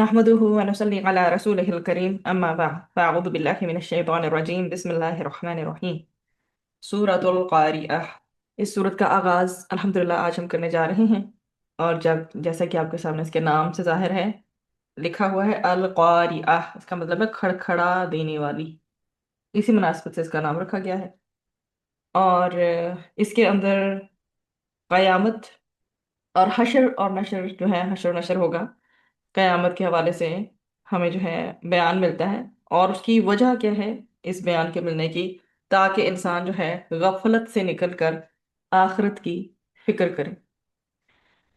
نحمده ونصلي على رسوله الكريم أما بعد فأعوذ بالله من الشيطان الرجيم بسم الله الرحمن الرحيم सूरत अल क़ारिअह। इस सूरत का आगाज़ अल्हम्दुलिल्लाह आज हम करने जा रहे हैं। और जैसा कि आपके सामने इसके नाम से ज़ाहिर है, लिखा हुआ है अल क़ारिअह। इसका मतलब है खड़खड़ा देने वाली। इसी मुनासिबत से इसका नाम रखा गया है। और इसके अंदर क़यामत और हशर और नशर जो है, हशर और नशर होगा क़यामत के हवाले से हमें जो है बयान मिलता है। और उसकी वजह क्या है इस बयान के मिलने की, ताकि इंसान जो है गफलत से निकलकर आखिरत की फिक्र करे।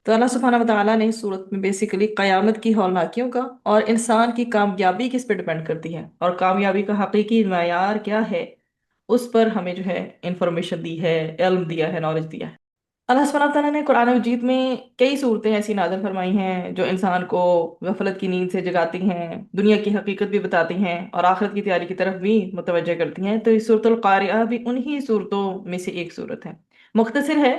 तो अल्लाह सुब्हानहू व तआला ने इस सूरत में बेसिकली क़यामत की हौलनाकियों का और इंसान की कामयाबी किस पे डिपेंड करती है और कामयाबी का हकीकी मायार क्या है, उस पर हमें जो है इंफॉर्मेशन दी है, इल्म दिया है, नॉलेज दिया है। अल्लाह सुब्हानहू व तआला ने कुरान मजीद में कई सूरतें ऐसी नाज़िल फरमाई हैं जो इंसान को गफलत की नींद से जगाती हैं, दुनिया की हकीकत भी बताती हैं और आखिरत की तैयारी की तरफ भी मुतवज्जह करती हैं। तो इस सूरतुल क़ारिअह भी उन्हीं सूरतों में से एक सूरत है। मुख्तसर है,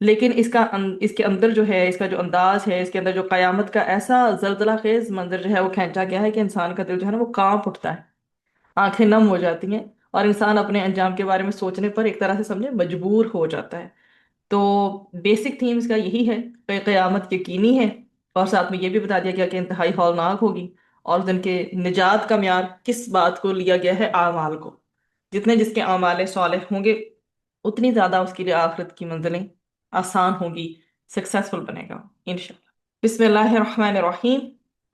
लेकिन इसके अंदर जो है, इसका जो अंदाज है, इसके अंदर जो क़यामत का ऐसा जलजला खेज मंजर जो है वो खींचा गया है कि इंसान का दिल जो है ना वो कांप उठता है, आंखें नम हो जाती हैं और इंसान अपने अंजाम के बारे में सोचने पर एक तरह से समझे मजबूर हो जाता है। तो बेसिक थीम इसका यही है कि क़यामत यकीनी है और साथ में ये भी बता दिया गया कि इंतहाई हौलनाक होगी। और उस दिन के निजात का म्यार किस बात को लिया गया है, आमाल को। जितने जिसके आमाल सालेह होंगे उतनी ज़्यादा उसके लिए आखिरत की मंजिलें आसान होगी, सक्सेसफुल बनेगा इंशाल्लाह। बिस्मिल्लाहिर्रहमानिर्रहीम।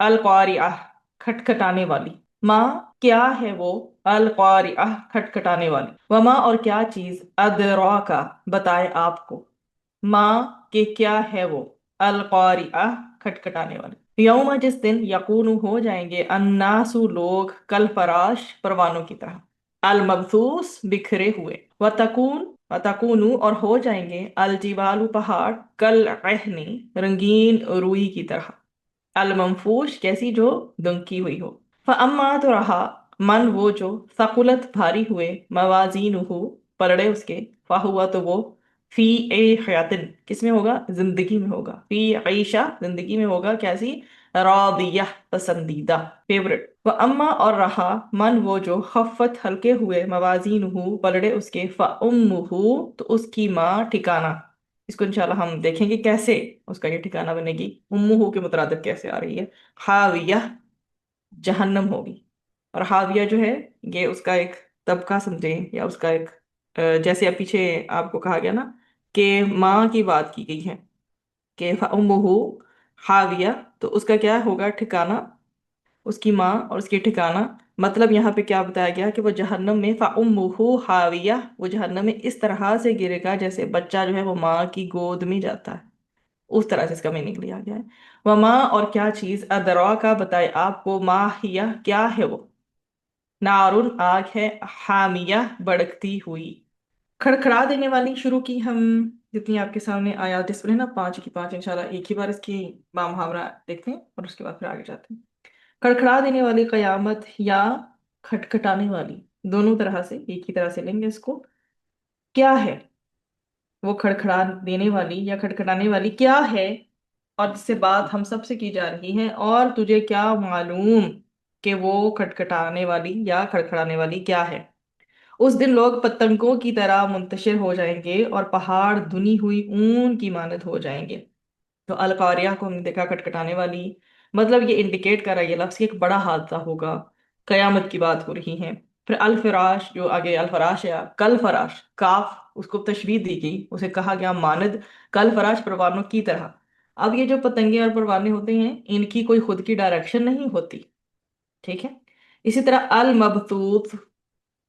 अल क़ारिअह, खटखटाने वाली। माँ क्या है वो, अल क़ारिअह खटखटाने वाली। वमा और क्या चीज, अदराका बताए आपको, माँ के क्या है वो, अल क़ारिअह खटखटाने वाली। यौमा जिस दिन, यकूनु हो जाएंगे, अन्नासु लोग, कल फराश परवानों की तरह, अल मबसूस बिखरे हुए, वतकूनु और हो जाएंगे, अल जिबालु पहाड़, कल अहनी रंगीन रुई की तरह, अल मंफूश कैसी जो दुमकी हुई हो। फअम्मा तो रहा, मन वो जो, सकुलत भारी हुए, मवाजीनुहु पलड़े उसके, फाहुआ तो वो, फी ए हयातिन किसमें होगा, जिंदगी में होगा, फी ईशा जिंदगी में होगा कैसी, रादिया पसंदीदा, फेवरेट। व अम्मा और रहा, मन वो जो, खफ़त हल्के हुए, मवाजीनुहु पलड़े उसके, फ़उम्मुहु तो उसकी माँ, ठिकाना। इसको इंशाल्लाह हम देखेंगे कैसे उसका ये ठिकाना बनेगी, उम्मुहु के मुतरादिफ कैसे आ रही है। हाविया जहन्नम होगी। और हाविया जो है ये उसका एक तबका समझे, या उसका एक जैसे अब पीछे आपको कहा गया ना कि माँ की बात की गई है कि उम्मुहु हाविया, तो उसका क्या होगा ठिकाना, उसकी माँ और उसकी ठिकाना। मतलब यहाँ पे क्या बताया गया कि वो जहन्नम में, फ़उम्मुहु हाविया, वो जहन्नम में इस तरह से गिरेगा जैसे बच्चा जो है वो माँ की गोद में जाता है, उस तरह से इसका मीनिंग लिया गया है। वमा और क्या चीज, अदरा का बताए आपको, माहिया क्या है वो, नारुन आग है, हामिया भड़कती हुई, खड़खड़ा देने वाली। शुरू की हम जितनी आपके सामने आया डिस्प्ले है ना, पांच की पांच, इंशाल्लाह एक ही बार इसकी बामुहावरा देखते हैं और उसके बाद फिर आगे जाते हैं। खड़खड़ा देने वाली कयामत या खटखटाने वाली, दोनों तरह से एक ही तरह से लेंगे इसको। क्या है वो खड़खड़ा देने वाली या खटखटाने वाली, क्या है, और जिससे बात हम सबसे की जा रही है, और तुझे क्या मालूम कि वो खटखटाने वाली या खड़खड़ाने वाली क्या है। उस दिन लोग पतंगों की तरह मुंतशिर हो जाएंगे और पहाड़ धुनी हुई ऊन की मानद हो जाएंगे। तो अलकारिया को हमने देखा खटखटाने वाली, मतलब ये इंडिकेट कर रहा है ये लफ्ज कि एक बड़ा हादसा होगा, कयामत की बात हो रही है। फिर अल फराश, जो आगे अल फराश या कल फराश, काफ उसको तशबीह दी गई, उसे कहा गया मानद, कल फराश परवानों की तरह। अब ये जो पतंगे और परवाने होते हैं इनकी कोई खुद की डायरेक्शन नहीं होती, ठीक है। इसी तरह अल मबतूत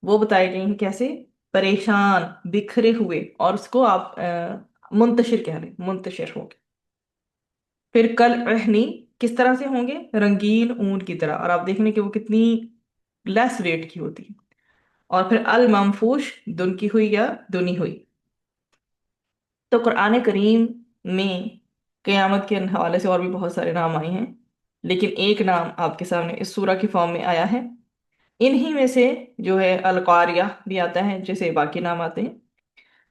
वो बताए गए हैं कैसे, परेशान, बिखरे हुए, और उसको आप मुंतशिर कह रहे हैं, मुंतशिर हो। फिर कल रहनी किस तरह से होंगे, रंगीन ऊन की तरह, और आप देखेंगे कि वो कितनी लेस वेट की होती है। और फिर अल मंफूश दुनकी हुई या दुनी हुई। तो कुरान करीम में क़यामत के हवाले से और भी बहुत सारे नाम आए हैं, लेकिन एक नाम आपके सामने इस सूरा की फॉर्म में आया है। इन्हीं में से जो है अल कारिया भी आता है, जैसे बाकी नाम आते हैं।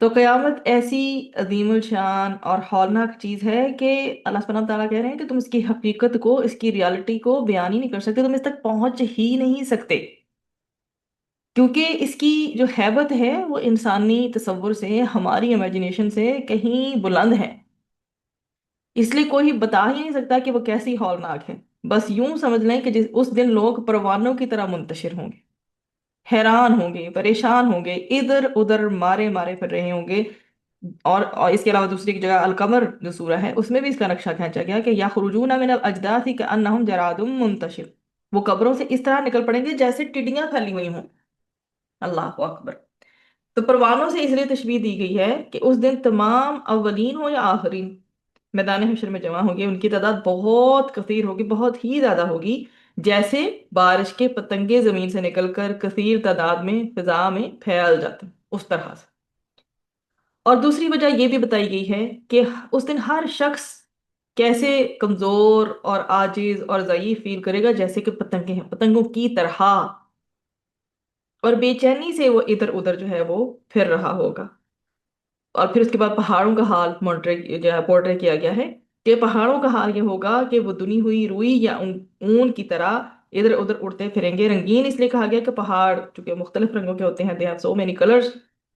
تو قیامت ایسی عظیم الشان اور ہولناک چیز ہے کہ اللہ سبحانہ تعالیٰ کہہ رہے ہیں کہ تم اس کی حقیقت کو، اس کی ریالٹی کو بیان ہی نہیں کر سکتے، تم اس تک پہنچ ہی نہیں سکتے، کیونکہ اس کی جو ہیبت ہے وہ انسانی تصور سے، ہماری امیجنیشن سے کہیں بلند ہے۔ اس لیے کوئی بتا ہی نہیں سکتا کہ وہ کیسی ہولناک ہے۔ بس یوں سمجھ لیں کہ اس دن لوگ پروانوں کی طرح منتشر ہوں گے، حیران ہوں گے، پریشان ہوں گے، ادھر ادھر مارے مارے پھر رہے ہوں گے۔ اور اس کے علاوہ دوسری جگہ القمر جو سورہ ہے اس میں بھی اس کا نقشہ کھینچا گیا کہ یخرجون من الاجداث کأنہم جراد منتشر، وہ قبروں سے اس طرح نکل پڑیں گے جیسے ٹڈیاں پھیلی ہوئی ہوں۔ اللہ اکبر۔ تو پروانوں سے اس لیے تشبیہ دی گئی ہے کہ اس دن تمام اولین ہو یا آخرین میدان حشر میں جمع ہوں گے، ان کی تعداد بہت کثیر ہوگی، بہت ہی زیادہ ہوگی، جیسے بارش کے پتنگے زمین سے نکل کر کثیر تعداد میں فضا میں پھیل جاتے ہیں، اس طرح سے۔ اور دوسری وجہ یہ بھی بتائی گئی ہے کہ اس دن ہر شخص کیسے کمزور اور عاجز اور ضعیف فیل کرے گا، جیسے کہ پتنگیں ہیں، پتنگوں کی طرح، اور بے چینی سے وہ ادھر ادھر جو ہے وہ پھر رہا ہوگا۔ اور پھر اس کے بعد پہاڑوں کا حال جو ہے پورٹری کیا گیا ہے کہ پہاڑوں کا حال یہ ہوگا کہ وہ دنی ہوئی روئی یا اون کی طرح ادھر ادھر اڑتے پھریں گے۔ رنگین اس لیے کہا گیا کہ پہاڑ چونکہ مختلف رنگوں کے ہوتے ہیں، they have so many colours,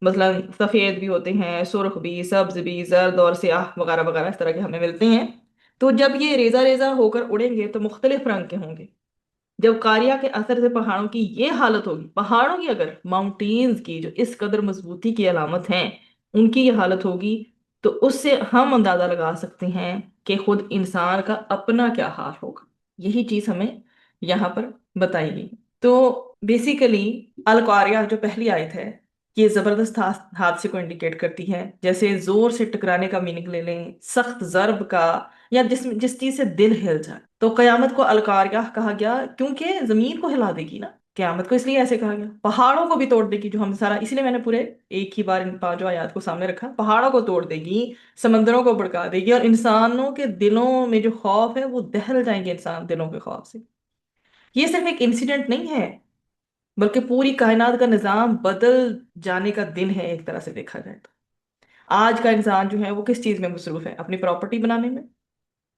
مثلا سفید بھی ہوتے ہیں، سرخ بھی، سبز بھی، زرد اور سیاہ وغیرہ وغیرہ اس طرح کے ہمیں ملتے ہیں۔ تو جب یہ ریزہ ریزہ ہو کر اڑیں گے تو مختلف رنگ کے ہوں گے۔ جب قاریہ کے اثر سے پہاڑوں کی یہ حالت ہوگی، پہاڑوں کی، اگر ماؤنٹینز کی جو اس قدر مضبوطی کی علامت ہیں ان کی یہ حالت ہوگی، تو اس سے ہم اندازہ لگا سکتے ہیں کہ خود انسان کا اپنا کیا حال ہوگا۔ یہی چیز ہمیں یہاں پر بتائی گئی۔ تو بیسیکلی القاریہ جو پہلی آیت ہے یہ زبردست حادثے کو انڈیکیٹ کرتی ہے، جیسے زور سے ٹکرانے کا میننگ لے لیں، سخت ضرب کا، یا جس چیز سے دل ہل جائے۔ تو قیامت کو القاریہ کہا گیا کیونکہ زمین کو ہلا دے گی نا، قیامت کو اس لیے ایسے کہا گیا، پہاڑوں کو بھی توڑ دے گی، جو ہم سارا، اس لیے میں نے پورے ایک ہی بار ان پانچوں آیات کو سامنے رکھا، پہاڑوں کو توڑ دے گی، سمندروں کو بھڑکا دے گی، اور انسانوں کے دلوں میں جو خوف ہے وہ دہل جائیں گے انسان دلوں کے خوف سے۔ یہ صرف ایک انسیڈنٹ نہیں ہے، بلکہ پوری کائنات کا نظام بدل جانے کا دن ہے ایک طرح سے دیکھا جائے تو۔ آج کا انسان جو ہے وہ کس چیز میں مصروف ہے؟ اپنی پراپرٹی بنانے میں،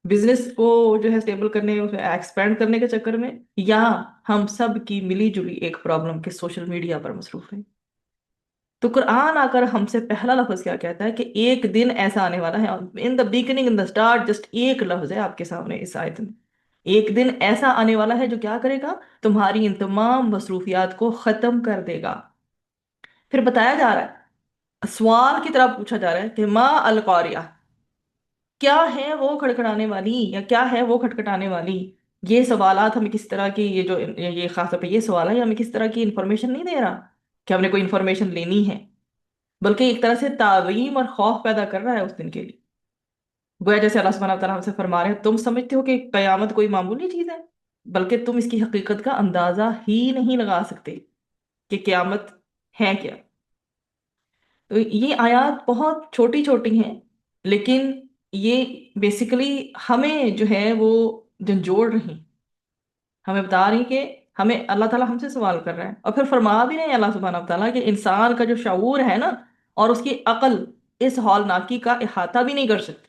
بزنس کو جو ہے اسٹیبل کرنے، اسے ایکسپینڈ کرنے کے چکر میں، یا ہم سب کی ملی جلی ایک پرابلم کے سوشل میڈیا پر مصروف ہیں؟ تو قرآن آ کر ہم سے پہلا لفظ کیا کہتا ہے کہ ایک دن ایسا آنے والا ہے، in the beginning, in the start, just ایک لفظ ہے آپ کے سامنے اس آیت میں، ایک دن ایسا آنے والا ہے جو کیا کرے گا؟ تمہاری ان تمام مصروفیات کو ختم کر دے گا۔ پھر بتایا جا رہا ہے، سوال کی طرح پوچھا جا رہا ہے کہ ما القاریہ، کیا ہے وہ کھڑکھڑانے والی، یا کیا ہے وہ کھٹکھٹانے والی؟ یہ سوالات ہمیں کس طرح کی، یہ خاص طور پہ یہ سوال ہے، ہمیں کس طرح کی انفارمیشن نہیں دے رہا کہ ہم نے کوئی انفارمیشن لینی ہے، بلکہ ایک طرح سے تعظیم اور خوف پیدا کر رہا ہے اس دن کے لیے۔ گویا جیسے اللہ سبحانہ وتعالیٰ ہم سے فرما رہے ہیں، تم سمجھتے ہو کہ قیامت کوئی معمولی چیز ہے، بلکہ تم اس کی حقیقت کا اندازہ ہی نہیں لگا سکتے کہ قیامت ہے کیا۔ تو یہ آیات بہت چھوٹی چھوٹی ہیں، لیکن یہ بیسیکلی ہمیں جو ہے وہ جھنجھوڑ رہی ہیں، ہمیں بتا رہی کہ ہمیں اللہ تعالیٰ ہم سے سوال کر رہا ہے، اور پھر فرما بھی رہے ہیں اللہ سبحانہ وتعالیٰ کہ انسان کا جو شعور ہے نا اور اس کی عقل اس ہولناکی کا احاطہ بھی نہیں کر سکتی۔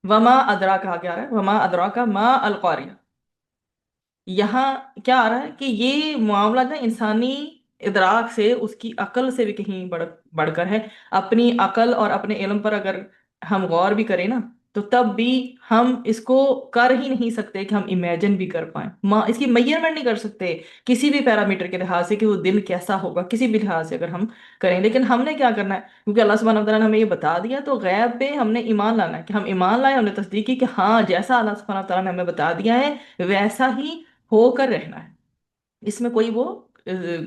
وما ادرا کہا گیا ہے، وما ادرا کا ما القاریہ، یہاں کیا آ رہا ہے کہ یہ معاملہ جو ہے انسانی ادراک سے، اس کی عقل سے بھی کہیں بڑھ کر ہے۔ اپنی عقل اور اپنے علم پر اگر ہم غور بھی کریں نا تو تب بھی ہم اس کو کر ہی نہیں سکتے کہ ہم امیجن بھی کر پائیں، اس کی میئرمنٹ نہیں کر سکتے کسی بھی پیرامیٹر کے لحاظ سے کہ وہ دن کیسا ہوگا، کسی بھی لحاظ سے اگر ہم کریں۔ لیکن ہم نے کیا کرنا ہے؟ کیونکہ اللہ سبحانہ وتعالیٰ نے ہمیں یہ بتا دیا، تو غیب پہ ہم نے ایمان لانا ہے، کہ ہم ایمان لائیں، ہم نے تصدیق کی کہ ہاں جیسا اللہ سبحانہ وتعالیٰ نے ہمیں بتا دیا ہے ویسا ہی ہو کر رہنا ہے، اس میں کوئی وہ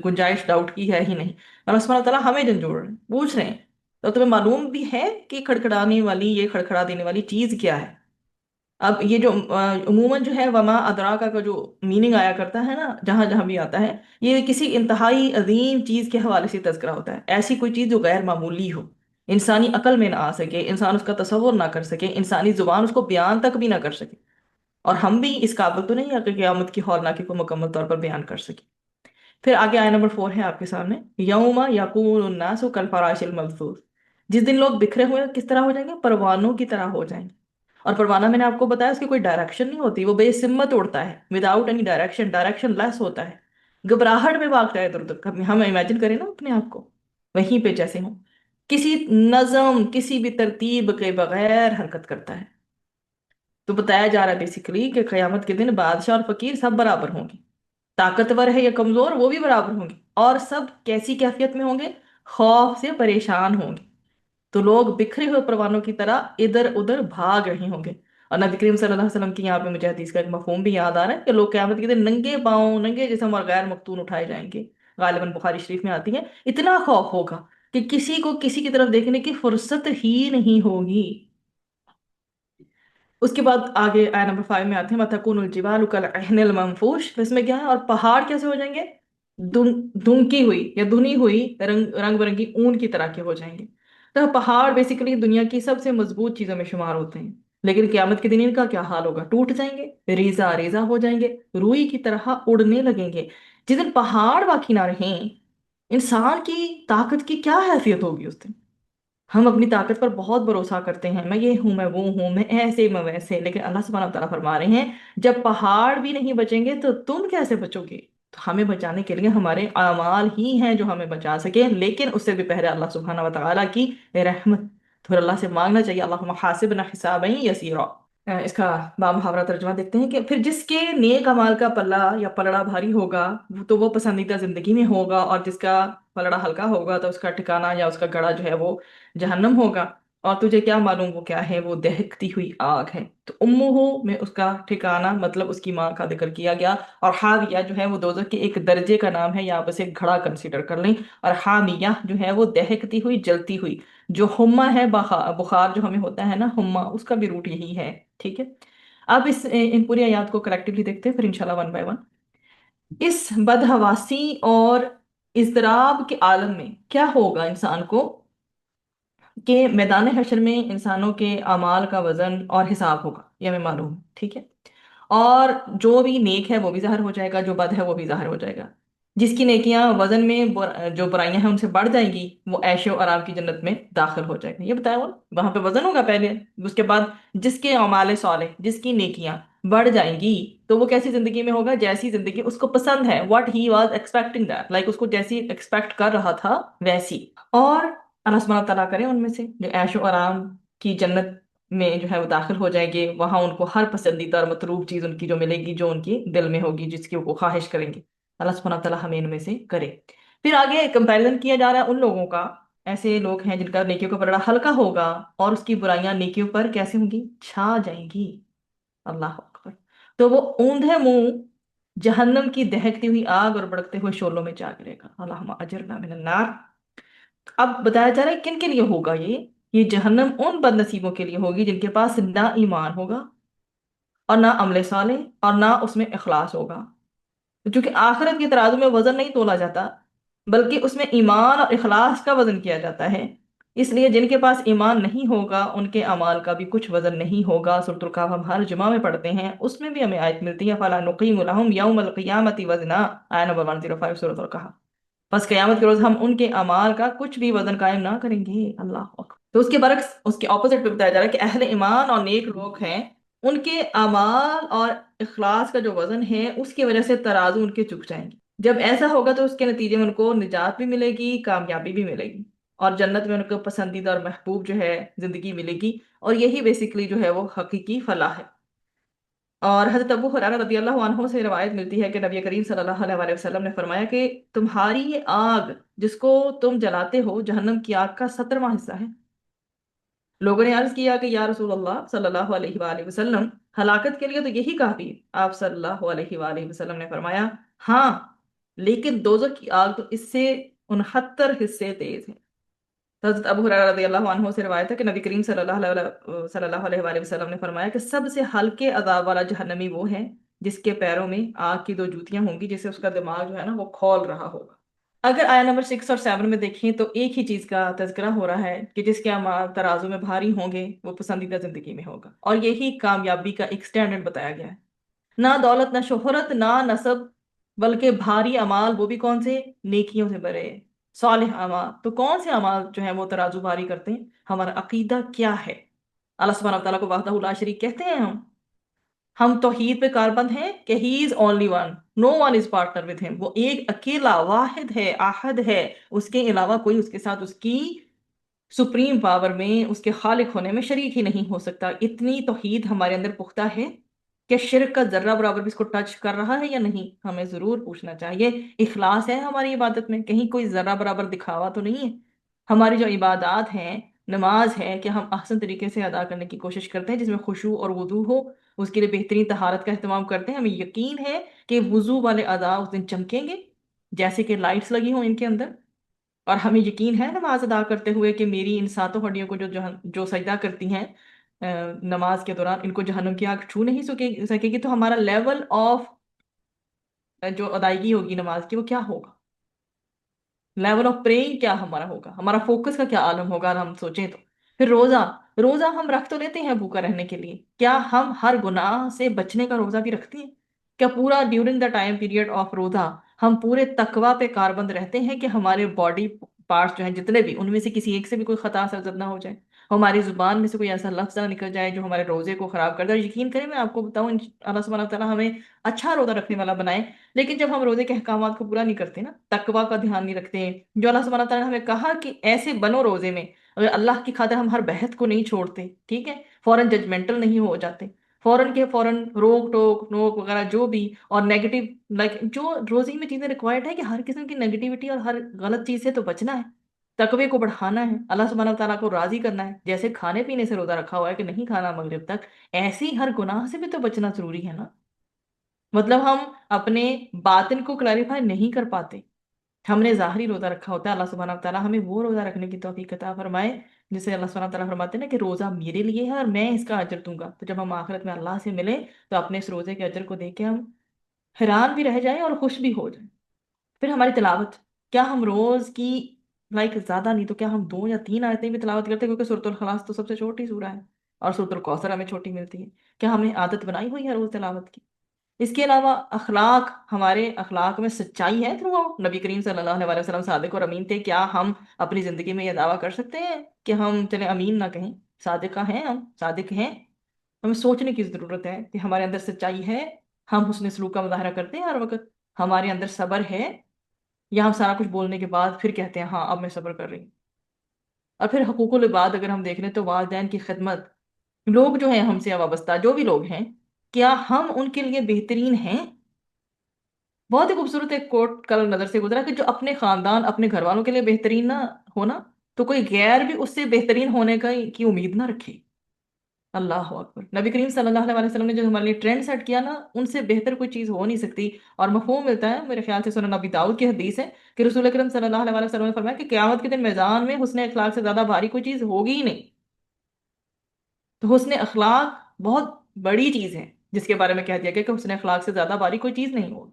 گنجائش ڈاؤٹ کی ہے ہی نہیں۔ اللہ سبحانہ تعالیٰ ہمیں جھنجھوڑ رہے ہیں، پوچھ رہے ہیں تو تمہیں معلوم بھی ہے کہ کھڑکھڑانے والی، یہ کھڑکھڑا دینے والی چیز کیا ہے؟ اب یہ جو عموماً جو ہے وما ادراکا کا جو میننگ آیا کرتا ہے نا، جہاں جہاں بھی آتا ہے، یہ کسی انتہائی عظیم چیز کے حوالے سے تذکرہ ہوتا ہے، ایسی کوئی چیز جو غیر معمولی ہو، انسانی عقل میں نہ آ سکے، انسان اس کا تصور نہ کر سکے، انسانی زبان اس کو بیان تک بھی نہ کر سکے، اور ہم بھی اس قابل تو نہیں ہے کہ قیامت کی ہولناکی کو مکمل طور پر بیان کر سکیں۔ फिर आगे आया नंबर 4 है आपके सामने, यौमा यकून उन्नासु कल फराशिल मबसूस। जिस दिन लोग बिखरे हुए किस तरह हो जाएंगे, परवानों की तरह हो जाएंगे। और परवाना मैंने आपको बताया उसकी कोई डायरेक्शन नहीं होती, वो बेसिम्मत उड़ता है, without any direction, direction less होता है, घबराहट में भागता है इधर उधर। हम इमेजिन करें ना अपने आप को वहीं पे जैसे हो, किसी नज़म किसी भी तरतीब के बगैर हरकत करता है। तो बताया जा रहा है बेसिकली कि कयामत के दिन बादशाह और फकीर सब बराबर होंगे, ताकतवर है या कमजोर वो भी बराबर होंगे, और सब कैसी कैफियत में होंगे, खौफ से परेशान होंगे। तो लोग बिखरे हुए परवानों की तरह इधर उधर भाग रहे होंगे। और नबी करीम सल्लल्लाहु अलैहि वसल्लम की यहाँ पे मुझे हदीस का एक मफहूम भी याद आ रहा है कि लोग क़यामत के दिन नंगे पांव नंगे जिस्म और गैर मख्तून उठाए जाएंगे। गालिबन बुखारी शरीफ में आती है। इतना खौफ होगा कि किसी को किसी की तरफ देखने की फुर्सत ही नहीं होगी। उसके बाद आगे आया नंबर 5 में आते हैं, वतकुनुल जिबालु कल अहनिल मंफूश। तो इसमें क्या है, और पहाड़ कैसे हो जाएंगे, धुनकी हुई या धुनी हुई रंग बिरंगी ऊन की तरह के हो जाएंगे। तो पहाड़ बेसिकली दुनिया की सबसे मजबूत चीजों में शुमार होते हैं, लेकिन क्यामत के दिन इनका क्या हाल होगा, टूट जाएंगे, रेजा रेजा हो जाएंगे, रुई की तरह उड़ने लगेंगे। जिस दिन पहाड़ बाकी ना रहें, इंसान की ताकत की क्या हैसियत होगी उस दिन। हम अपनी ताकत पर बहुत भरोसा करते हैं, मैं ये हूं, मैं वो हूं, मैं ऐसे मैं वैसे, लेकिन अल्लाह सुब्हानहू व तआला फरमा रहे हैं जब पहाड़ भी नहीं बचेंगे तो तुम कैसे बचोगे। तो हमें बचाने के लिए हमारे अमाल ही हैं जो हमें बचा सके, लेकिन उससे भी पहले अल्लाह सुब्हानहू व तआला की रहमत। तो फिर अल्लाह से मांगना चाहिए, अल्लाहुम्मा हासिबना हिसाबन यसीरा। इसका बामुहावरा तर्जुमा देखते हैं कि फिर जिसके नेक अमाल का पल्ला या पलड़ा भारी होगा तो वो पसंदीदा जिंदगी में होगा, और जिसका पलड़ा हल्का होगा तो उसका ठिकाना या उसका गड़ा जो है वो जहन्नम होगा। और तुझे क्या मालूम वो क्या है, वो दहकती हुई आग है। तो उम्मुहु में उसका ठिकाना मतलब उसकी माँ का जिक्र किया गया। और हाविया जो है वो दोजख के एक दर्जे का नाम है, यहाँ बस एक घड़ा कंसीडर कर लें। और हामिया जो है वो दहकती हुई जलती हुई। जो हुम्मा है बुखार जो हमें होता है ना हुम्मा, उसका भी रूट यही है। ठीक है। अब इन पूरी आयत को कलेक्टिवली देखते हैं फिर इंशाल्लाह वन बाय वन। इस बदहवासी और इज़्तिराब के आलम में क्या होगा इंसान को, कि मैदान हशर में इंसानों के अमाल का वजन और हिसाब होगा, ये हमें मालूम है। ठीक है। और जो भी नेक है वो भी ज़ाहिर हो जाएगा, जो बद है वो भी ज़ाहिर हो जाएगा। जिसकी नेकियां वजन में जो बुराइयां हैं उनसे बढ़ जाएंगी, वो ऐशो आराम की जन्नत में दाखिल हो जाएगा, ये बताया वो। वहां पे वजन होगा पहले, उसके बाद जिसके अमाल साले जिसकी नेकियां बढ़ जाएंगी तो वो कैसी जिंदगी में होगा, जैसी जिंदगी उसको पसंद है, what he was expecting that, like उसको जैसी एक्सपेक्ट कर रहा था वैसी। और अल्लाह सुब्हानहू व तआला करे उनमें से जो ऐशो आराम की जन्नत में जो है वो दाखिल हो जाएंगे, वहां उनको हर पसंदीदा और मतलूब चीज उनकी जो मिलेगी, जो उनकी दिल में होगी, जिसकी वो ख्वाहिश करेंगे। अल्लाह सुब्हानहू व तआला हमें इनमें से करे। फिर आगे कंपैरिजन किया जा रहा है उन लोगों का, ऐसे लोग हैं जिनका नेकियों का पलड़ा हल्का होगा और उसकी बुराइयां नेकियों पर कैसे होंगी, छा जाएंगी। अल्लाह अकबर। तो वो औंधे मुंह जहन्नम की दहकती हुई आग और भड़कते हुए शोलों में जा गिरेगा। अल्लाहुम्मा अजिरना मिनन नार। अब बताया जा रहा है किन के लिए होगा ये जहन्नम उन बदनसीबों के लिए होगी जिनके पास ना ईमान होगा और ना अमले साले और ना उसमें इखलास होगा। क्योंकि आखिरत के तराजू में वजन नहीं तोला जाता, बल्कि उसमें ईमान और इखलास का वजन किया जाता है। इसलिए जिनके पास ईमान नहीं होगा उनके अमाल का भी कुछ वजन नहीं होगा। सूरह कहफ हम हर जुमा में पढ़ते हैं, उसमें भी हमें आयत मिलती है, फला नुकीमु लहुम यौमल क़ियामति वज़ना, आया नंबर 105 सूरह कहफ। बस कयामत के रोज हम उनके अमाल का कुछ भी वजन कायम ना करेंगे। अल्लाह अकबर। तो उसके बरक्स उसके ऑपोजिट पे बताया जा रहा है कि अहले ईमान और नेक लोग हैं, उनके अमाल और इखलास का जो वजन है उसकी वजह से तराजू उनके झुक जाएंगे। जब ऐसा होगा तो उसके नतीजे में उनको निजात भी मिलेगी, कामयाबी भी मिलेगी, और जन्नत में उनको पसंदीदा और महबूब जो है जिंदगी मिलेगी। और यही बेसिकली जो है वो हकीकी फलाह है। और हजरत अबू हुरैरा रदी अल्लाह अन्हु से रिवायत मिलती है कि नबी करीम सल्लल्लाहु अलैहि वसल्लम ने फरमाया कि तुम्हारी ये आग जिसको तुम जलाते हो जहन्नम की आग का 17वां हिस्सा है। लोगों ने अर्ज किया कि या रसूल अल्लाह सल्लल्लाहु अलैहि वसल्लम, हलाकत के लिए तो यही काफी है। आप सल्लल्लाहु अलैहि वसल्लम ने फरमाया, हाँ, लेकिन दोजख की आग तो इससे 69 हिस्से तेज है। तो हज़रत अबू हुरैरा रज़ी अल्लाह अन्हु से रिवायत है कि नबी करीम सल्लल्लाहु अलैहि वसल्लम ने फरमाया कि सबसे हल्के अजाब वाला जहन्नमी वो है जिसके पैरों में आग की 2 जूतियां होंगी, जिससे उसका दिमाग जो है ना वो खौल रहा होगा। अगर आया नंबर 6 और 7 में देखें तो एक ही चीज का तज़किरा हो रहा है कि जिसके अमाल तराजू में भारी होंगे वो पसंदीदा जिंदगी में होगा, और यही कामयाबी का एक स्टैंडर्ड बताया गया है। ना दौलत, ना शोहरत, ना नसब, बल्कि भारी अमाल वो भी कौन से, नेकियों से भरे, सालिह अमाल। तो कौन से अमाल जो है वो तराजू भारी करते हैं? हमारा अकीदा क्या है? अल्लाह सुब्हानहू व तआला को वहदहू ला शरीक कहते हैं हम तौहीद पे कारबंद हैं कि he is only one, no one is partner with him. वो एक अकेला वाहिद है, आहद है, उसके अलावा कोई उसके साथ उसकी सुप्रीम पावर में, उसके खालिक होने में शरीक ही नहीं हो सकता। इतनी तौहीद हमारे अंदर पुख्ता है कि शिर्क का जर्रा बराबर भी इसको टच कर रहा है या नहीं, हमें जरूर पूछना चाहिए। इखलास है हमारी इबादत में, कहीं कोई जर्रा बराबर दिखावा तो नहीं है? हमारी जो इबादत हैं, नमाज है, कि हम अहसन तरीके से अदा करने की कोशिश करते हैं जिसमें खुशू और वुदू हो, उसके लिए बेहतरीन तहारत का अहतमाम करते हैं। हमें यकीन है कि वुजू वाले अदा उस दिन चमकेंगे जैसे कि लाइट्स लगी हों इनके अंदर। और हमें यकीन है नमाज अदा करते हुए कि मेरी इन सातों हड्डियों को जो सजदा करती हैं नमाज के दौरान, इनको जहन्नुम की आग छू नहीं सकेगी। तो हमारा लेवल ऑफ जो अदायगी होगी नमाज की वो क्या होगा? लेवल ऑफ प्रेइंग क्या हमारा होगा? हमारा फोकस का क्या आलम होगा अगर हम सोचें तो? फिर रोजा, रोजा हम रख तो लेते हैं भूखा रहने के लिए, क्या हम हर गुनाह से बचने का रोजा भी रखते हैं? क्या पूरा during the time period of रोजा हम पूरे तकवा पे कारबंद रहते हैं कि हमारे बॉडी पार्ट्स जो हैं जितने भी, उनमें से किसी एक से भी कोई खता सरजद ना हो जाए, हमारी जुबान में से कोई ऐसा लफ्ज ना निकल जाए जो हमारे रोजे को खराब कर दे? और यकीन करें, मैं आपको बताऊं, अल्लाह सुब्हानहू व तआला हमें अच्छा रोजा रखने वाला बनाए। लेकिन जब हम रोजे के अहकामात को पूरा नहीं करते ना, तकवा का ध्यान नहीं रखते, जो अल्लाह सुब्हानहू व तआला ने हमें कहा कि ऐसे बनो रोजे में, अगर अल्लाह की खातिर हम हर बहस को नहीं छोड़ते, ठीक है, फौरन जजमेंटल नहीं हो जाते, फौरन के फौरन रोक टोक नोक वगैरह जो भी, और नेगेटिव, लाइक जो रोजी में चीजें रिक्वायर्ड है कि हर किस्म की नेगेटिविटी और हर गलत चीज से तो बचना है, तकवे को बढ़ाना है, अल्लाह सुब्हानहू व तआला को राजी करना है। जैसे खाने पीने से रोजा रखा हुआ है कि नहीं खाना मगरिब तक, ऐसे ही हर गुनाह से भी तो बचना जरूरी है ना। मतलब हम अपने बातिन को क्लैरिफाई नहीं कर पाते, हमने ज़ाहरी रोजा रखा होता है। अल्लाह सुब्हानहू व तआला हमें वो रोजा रखने की तौफीक अता फरमाए जिसे अल्लाह सुब्हानहू व तआला फरमाते हैं ना कि रोजा मेरे लिए है और मैं इसका अजर दूंगा। तो जब हम आखिरत में अल्लाह से मिले तो अपने इस रोजे के अजर को देख के हम हैरान भी रह जाएं और खुश भी हो जाएं। फिर हमारी तिलावत, क्या हम रोज की, लाइक ज्यादा नहीं तो क्या हम 2 या 3 आयतें भी तिलावत करते हैं? क्योंकि सूरतुल खलास तो सबसे छोटी सूरा है और सूरतुल कौसर हमें छोटी मिलती है। क्या हमने आदत बनाई हुई है रोज तिलावत की? इसके अलावा अखलाक, हमारे अखलाक में सच्चाई है थ्रू आउट? नबी करीम सल्लल्लाहु अलैहि वसल्लम सादिक और अमीन थे, क्या हम अपनी जिंदगी में यह दावा कर सकते हैं कि हम चले अमीन ना कहें, सादिका हैं, हम सादिक हैं? हमें सोचने की जरूरत है कि हमारे अंदर सच्चाई है, हम हुस्न सलूक का मुजाहरा करते हैं हर वक्त, हमारे अंदर सब्र है, या हम सारा कुछ बोलने के बाद फिर कहते हैं हाँ अब मैं सब्र कर रही हूँ? और फिर हकूकुल इबाद अगर हम देख लें तो वालिदैन की खिदमत, लोग जो हैं हमसे वाबस्ता जो भी लोग हैं, क्या हम उनके लिए बेहतरीन हैं? बहुत ही खूबसूरत एक कोट कल नजर से गुजरा कि जो अपने खानदान अपने घर वालों के लिए बेहतरीन ना होना, तो कोई गैर भी उससे बेहतरीन होने की उम्मीद ना रखे। अल्लाह अकबर। नबी करीम सल्लल्लाहु अलैहि वसल्लम ने जो हमारे लिए ट्रेंड सेट किया ना, उनसे बेहतर कोई चीज हो नहीं सकती। और मफहूम मिलता है मेरे ख्याल से सुनन नबी दाऊद की हदीस है कि रसूल करीम सल्लल्लाहु अलैहि वसल्लम ने फरमाया कि क़यामत के दिन मैदान में हुस्न अखलाक से ज्यादा भारी कोई चीज होगी ही नहीं। तो हुस्न अखलाक बहुत बड़ी चीज है जिसके बारे में कह दिया गया कि हुस्न अखलाक से ज्यादा भारी कोई चीज नहीं होगी।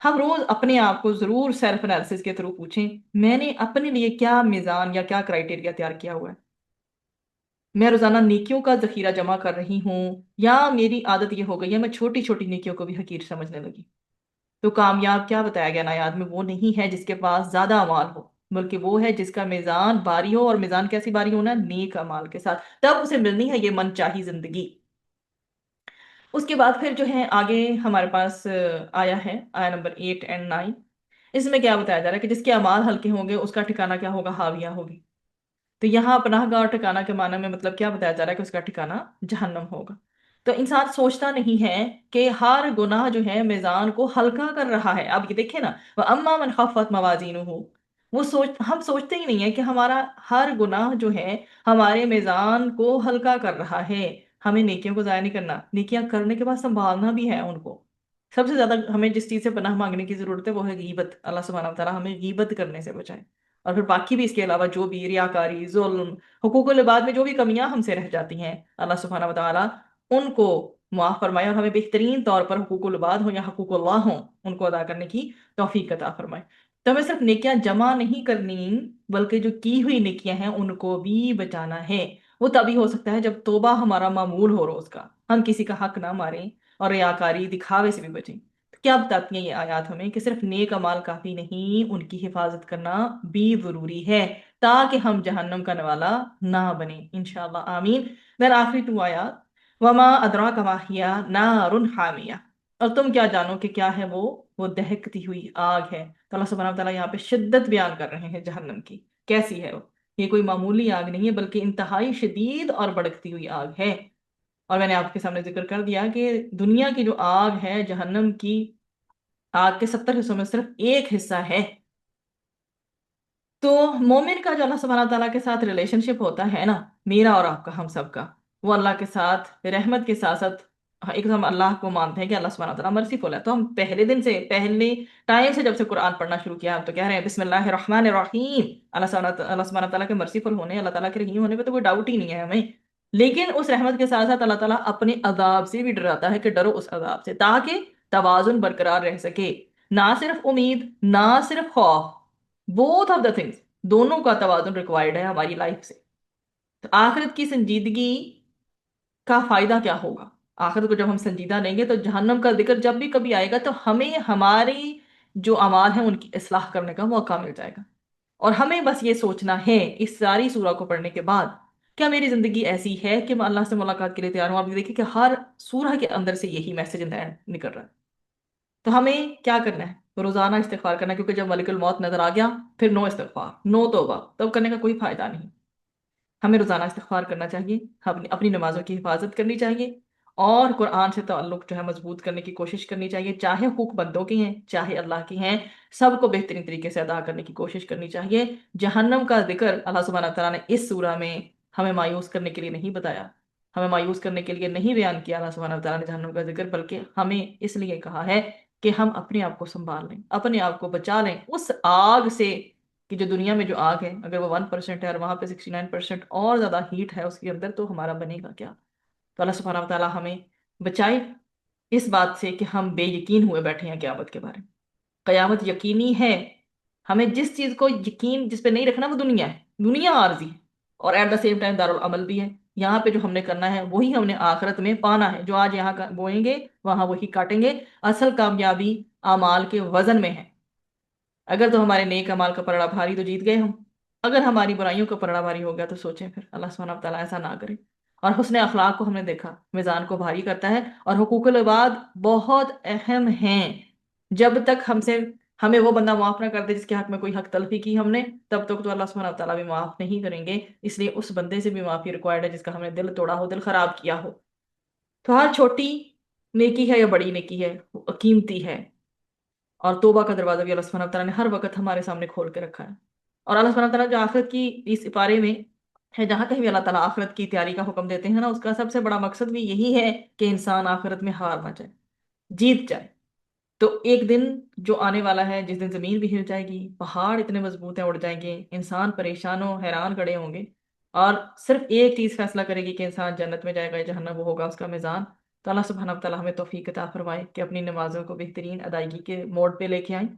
हम रोज अपने आप को जरूर सेल्फ एनालिसिस के थ्रू पूछें, मैंने अपने लिए क्या मीज़ान या क्या क्राइटेरिया तैयार किया हुआ है? मैं रोजाना नेकियों का जखीरा जमा कर रही हूँ, या मेरी आदत ये हो गई है मैं छोटी छोटी नेकियों को भी हकीर समझने लगी? तो कामयाब, क्या बताया गया नायात में, वो नहीं है जिसके पास ज्यादा अमाल हो, बल्कि वो है जिसका मीज़ान भारी हो। और मीज़ान कैसी भारी होना? नेक अमाल के साथ, तब उसे मिलनी है ये मनचाही जिंदगी। उसके बाद फिर जो है आगे हमारे पास आया है, आया नंबर 8 और 9। इसमें क्या बताया जा रहा है कि जिसके अमाल हल्के होंगे उसका ठिकाना क्या होगा? हाविया होगी। तो यहाँ पनाहगाह और ठिकाना के माने में मतलब क्या बताया जा रहा है कि उसका ठिकाना जहन्नम होगा। तो इंसान सोचता नहीं है कि हर गुनाह जो है मीज़ान को हल्का कर रहा है। आप ये देखें ना, वह अम्मा मन खफ्फत मवाजीनुहु, वो सोच, हम सोचते ही नहीं है कि हमारा हर गुनाह जो है हमारे मीज़ान को हल्का कर रहा है। हमें नेकियों को ज़ाया नहीं करना, नेकियां करने के बाद संभालना भी है उनको। सबसे ज्यादा हमें जिस चीज से पनाह मांगने की जरूरत है वो है गीबत। अल्लाह सुब्हानहू व तआला हमें गीबत करने से बचाए। और फिर बाकी भी इसके अलावा जो भी रियाकारी, जुल्म, हुकूकुल इबाद में जो भी कमियां हमसे रह जाती हैं, अल्लाह सुब्हानहू व तआला उनको माफ फरमाए और हमें बेहतरीन तौर पर हुकूकुल इबाद हो या हुकूकुल्लाह हो, उनको अदा करने की तौफीक अता फरमाए। तो हमें सिर्फ नेकियां जमा नहीं करनी, बल्कि जो की हुई नेकियां हैं उनको भी बचाना है। वो तभी हो सकता है जब तौबा हमारा मामूल हो रोज का, हम किसी का हक ना मारें और रियाकारी दिखावे से भी बचें। کیا بتاتی ہیں یہ آیات ہمیں کہ صرف نیک اعمال کافی نہیں، ان کی حفاظت کرنا بھی ضروری ہے تاکہ ہم جہنم کا نوالا نہ بنے انشاءاللہ آمین۔ پھر آخری 2 آیات، وما ادراک ما ہی نار حامیہ، اور تم کیا جانو کہ کیا ہے وہ دہکتی ہوئی آگ ہے۔ تو اللہ سبحانہ وتعالیٰ یہاں پہ شدت بیان کر رہے ہیں جہنم کی، کیسی ہے وہ، یہ کوئی معمولی آگ نہیں ہے بلکہ انتہائی شدید اور بھڑکتی ہوئی آگ ہے۔ اور میں نے آپ کے سامنے ذکر کر دیا کہ دنیا کی جو آگ ہے، جہنم کی آگ کے 70 حصوں میں صرف ایک حصہ ہے۔ تو مومن کا جو اللہ سبحانہ تعالیٰ کے ساتھ ریلیشن شپ ہوتا ہے نا، میرا اور آپ کا، ہم سب کا، وہ اللہ کے ساتھ رحمت کے ساتھ ساتھ ایک تو ہم اللہ کو مانتے ہیں کہ اللہ سبحانہ تعالیٰ مرسیفل ہے، تو ہم پہلے دن سے، پہلے ٹائم سے جب سے قرآن پڑھنا شروع کیا ہم تو کہہ رہے ہیں بسم اللہ الرحمن الرحیم، اللہ سبحانہ تعالیٰ کے مرسیفل ہونے، اللہ تعالیٰ کے رحیم ہونے پہ تو کوئی ڈاؤٹ ہی نہیں ہے ہمیں۔ لیکن اس رحمت کے ساتھ ساتھ اللہ تعالیٰ اپنے عذاب سے بھی ڈراتا ہے کہ ڈرو اس عذاب سے، تاکہ توازن برقرار رہ سکے، نہ صرف امید نہ صرف خوف، بوتھ آف دا تھنگس، دونوں کا توازن ریکوائرڈ ہے ہماری لائف سے۔ تو آخرت کی سنجیدگی کا فائدہ کیا ہوگا؟ آخرت کو جب ہم سنجیدہ لیں گے تو جہنم کا ذکر جب بھی کبھی آئے گا تو ہمیں ہماری جو اعمال ہیں ان کی اصلاح کرنے کا موقع مل جائے گا، اور ہمیں بس یہ سوچنا ہے اس ساری سورہ کو پڑھنے کے بعد، کیا میری زندگی ایسی ہے کہ میں اللہ سے ملاقات کے لیے تیار ہوں؟ آپ دیکھیں کہ ہر سورہ کے اندر سے یہی میسج نکل رہا ہے۔ تو ہمیں کیا کرنا ہے؟ روزانہ استغفار کرنا ہے، کیونکہ جب ملک الموت نظر آ گیا پھر نو استغفار، نو توبہ، تب کرنے کا کوئی فائدہ نہیں۔ ہمیں روزانہ استغفار کرنا چاہیے، اپنی نمازوں کی حفاظت کرنی چاہیے، اور قرآن سے تعلق جو ہے مضبوط کرنے کی کوشش کرنی چاہیے، چاہے حقوق بندوں کی ہیں چاہے اللہ کی ہیں، سب کو بہترین طریقے سے ادا کرنے کی کوشش کرنی چاہیے۔ جہنم کا ذکر اللہ سبحانہ تعالیٰ نے اس سورہ میں ہمیں مایوس کرنے کے لیے نہیں بتایا، ہمیں مایوس کرنے کے لیے نہیں بیان کیا اللہ سبحانہ تعالیٰ نے جہنم کا ذکر، بلکہ ہمیں اس لیے کہا ہے کہ ہم اپنے آپ کو سنبھال لیں، اپنے آپ کو بچا لیں اس آگ سے، کہ جو دنیا میں جو آگ ہے اگر وہ 1% ہے اور وہاں پہ 69% اور زیادہ ہیٹ ہے اس کے اندر، تو ہمارا بنے گا کیا؟ تو اللہ سبحانہ وتعالیٰ ہمیں بچائے اس بات سے کہ ہم بے یقین ہوئے بیٹھے ہیں قیامت کے بارے میں۔ قیامت یقینی ہے، ہمیں جس چیز کو یقین جس پہ نہیں رکھنا وہ دنیا ہے، دنیا عارضی ہے، اور ایٹ دا سیم ٹائم دارالعمل بھی ہے۔ یہاں پہ جو ہم نے کرنا ہے وہی ہم نے آخرت میں پانا ہے، جو آج یہاں بوئیں گے وہاں وہی کاٹیں گے۔ اصل کامیابی اعمال کے وزن میں ہے۔ اگر تو ہمارے نیک اعمال کا پلڑا بھاری تو جیت گئے ہم، اگر ہماری برائیوں کا پلڑا بھاری ہو گیا تو سوچیں پھر، اللہ سبحانہ و تعالیٰ ایسا نہ کرے۔ اور حسن اخلاق کو ہم نے دیکھا میزان کو بھاری کرتا ہے، اور حقوق العباد بہت اہم ہیں۔ جب تک ہمیں وہ بندہ معاف نہ کر دے جس کے حق میں کوئی حق تلفی کی ہم نے، تب تک تو اللہ سبحانہ و تعالیٰ بھی معاف نہیں کریں گے، اس لیے اس بندے سے بھی معافی ریکوائرڈ ہے جس کا ہم نے دل توڑا ہو، دل خراب کیا ہو۔ تو ہر چھوٹی نیکی ہے یا بڑی نیکی ہے وہ قیمتی ہے، اور توبہ کا دروازہ بھی اللہ سبحانہ وتعالیٰ نے ہر وقت ہمارے سامنے کھول کے رکھا ہے۔ اور اللہ سبحانہ وتعالیٰ جو آخرت کی اس پارے میں ہے، جہاں کہیں بھی اللہ تعالیٰ آخرت کی تیاری کا حکم دیتے ہیں نا، اس کا سب سے بڑا مقصد بھی یہی ہے کہ انسان آخرت میں ہار نہ جائے، جیت جائے۔ تو ایک دن جو آنے والا ہے جس دن زمین بھی ہل جائے گی، پہاڑ اتنے مضبوط ہیں اڑ جائیں گے، انسان پریشان و حیران کھڑے ہوں گے، اور صرف ایک چیز فیصلہ کرے گی کہ انسان جنت میں جائے گا یا جہنم، وہ ہوگا اس کا میزان۔ تو اللہ سبحانہ وتعالیٰ ہمیں توفیق عطا فرمائے کہ اپنی نمازوں کو بہترین ادائیگی کے موڈ پہ لے کے آئیں،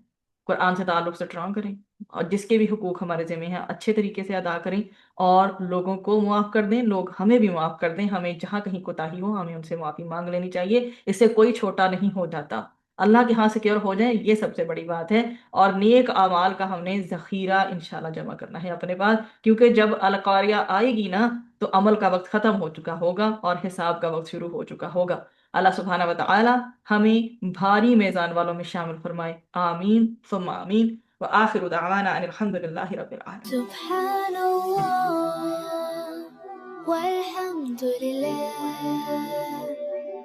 قرآن سے تعلق اسٹرانگ کریں، اور جس کے بھی حقوق ہمارے ذمہ ہیں اچھے طریقے سے ادا کریں، اور لوگوں کو معاف کر دیں، لوگ ہمیں بھی معاف کر دیں، ہمیں جہاں کہیں کوتاہی ہو ہمیں ان سے معافی مانگ لینی چاہیے، اس سے کوئی چھوٹا نہیں ہو جاتا، اللہ کے ہاں سیکیور ہو جائیں، یہ سب سے بڑی بات ہے۔ اور نیک اعمال کا ہم نے ذخیرہ انشاءاللہ جمع کرنا ہے اپنے پاس، کیونکہ جب القاریہ آئے گی نا تو عمل کا وقت ختم ہو چکا ہوگا اور حساب کا وقت شروع ہو چکا ہوگا۔ اللہ سبحانہ و تعالی ہمیں بھاری میزان والوں میں شامل فرمائے، آمین ثم آمین، وآخر دعوانا ان الحمد للہ رب العالمین۔ سبحان اللہ والحمد للہ